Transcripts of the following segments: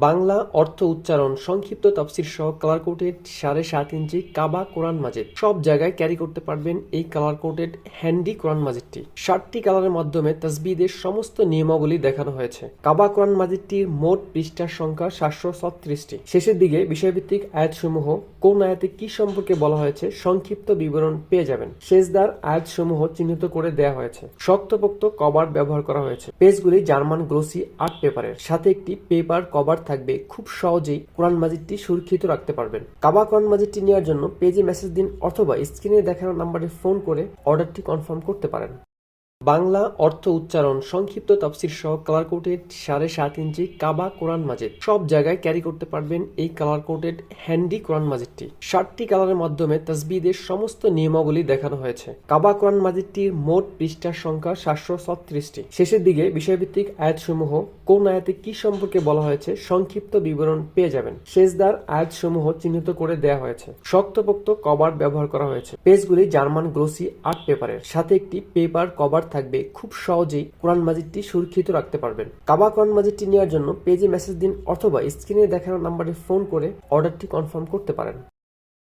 বাংলা অর্থ উচ্চারণ সংক্ষিপ্ত তাফসীর সহ কালার কোডেড 7.5 ইঞ্চি কাবা কোরআন মাজিদ সব জায়গায় ক্যারি করতে পারবেন। এই কালার কোডেড হ্যান্ডি কোরআন মাজিদটি 7টি কালারের মাধ্যমে তাসবিদের সমস্ত নিয়মাবলী দেখানো হয়েছে। কাবা কোরআন মাজিদটির মোট পৃষ্ঠার সংখ্যা 736টি। শেষের দিকে বিষয়ভিত্তিক আয়াতসমূহ কোন আয়াতে কি সম্পর্কে বলা হয়েছে সংক্ষিপ্ত বিবরণ পেয়ে যাবেন। সেজদার আয়াতসমূহ চিহ্নিত করে দেওয়া হয়েছে। শক্তপোক্ত কভার ব্যবহার করা হয়েছে। পেজগুলি জার্মান গ্লোসি আর্ট পেপারের সাথে একটি পেপার কভার থাকবে। খুব সহজেই কোরআন মাজিদটি সুরক্ষিত রাখতে পারবেন। কাবা কোরআন মাজিদটি নেওয়ার জন্য পেজে মেসেজ দিন অথবা স্ক্রিনে দেখানো নাম্বারে ফোন করে অর্ডারটি কনফার্ম করতে পারেন। বাংলা অর্থ উচ্চারণ সংক্ষিপ্ত তাফসীর সহ কালার কোডেড 7.5 ইঞ্চি কাবা কোরআন মাজিদ সব জায়গায় ক্যারি করতে পারবেন। এই কালার কোডেড হ্যান্ডি কোরআন মাজিদটি 7টি কালারের মাধ্যমে তাসবিদের সমস্ত নিয়মাবলী দেখানো হয়েছে। কাবা কোরআন মাজিদটির মোট পৃষ্ঠার সংখ্যা 736টি। শেষের দিকে বিষয়ভিত্তিক আয়াতসমূহ কোন আয়াতে কি সম্পর্কে বলা হয়েছে সংক্ষিপ্ত বিবরণ পেয়ে যাবেন। সেজদার আয়াতসমূহ চিহ্নিত করে দেওয়া হয়েছে। শক্তপোক্ত কভার ব্যবহার করা হয়েছে। পেজগুলি জার্মান গ্লোসি আর্ট পেপারের সাথে একটি পেপার কভার থাকবে। খুব সহজেই কোরআন মাজিদটি সুরক্ষিত রাখতে পারবেন। কাবা কোরআন মাজিদটি নেওয়ার জন্য পেজে মেসেজ দিন অথবা স্ক্রিনে দেখানো নাম্বারে ফোন করে অর্ডারটি কনফার্ম করতে পারেন।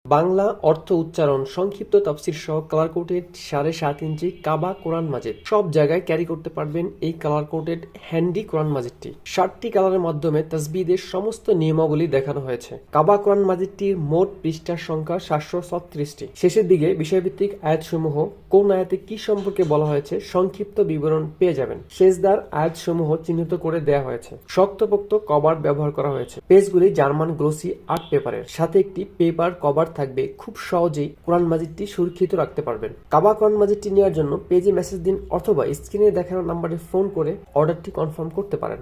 বাংলা অর্থ উচ্চারণ সংক্ষিপ্ত তাফসীর সহ কালার কোডেড 7.5 ইঞ্চি কাবা কোরআন মাজিদ সব জায়গায় ক্যারি করতে পারবেন। এই কালার কোডেড হ্যান্ডি কোরআন মাজিদটি 7টি কালারের মাধ্যমে তাসবিদের সমস্ত নিয়মাবলী দেখানো হয়েছে। কাবা কোরআন মাজিদটির মোট পৃষ্ঠার সংখ্যা 736টি। শেষের দিকে বিষয়ভিত্তিক আয়াতসমূহ কোন আয়াতে কি সম্পর্কে বলা হয়েছে সংক্ষিপ্ত বিবরণ পেয়ে যাবেন। সেজদার আয়াতসমূহ চিহ্নিত করে দেওয়া হয়েছে। শক্তপোক্ত কভার ব্যবহার করা হয়েছে। পেজগুলি জার্মান গ্লোসি আর্ট পেপারের সাথে একটি পেপার কভার থাকবে। খুব সহজেই কোরআন মাজিদটি সুরক্ষিত রাখতে পারবেন। কাবা কোরআন মাজিদটি নেওয়ার জন্য পেজে মেসেজ দিন অথবা স্ক্রিনে দেখানো নাম্বারে ফোন করে অর্ডারটি কনফার্ম করতে পারেন।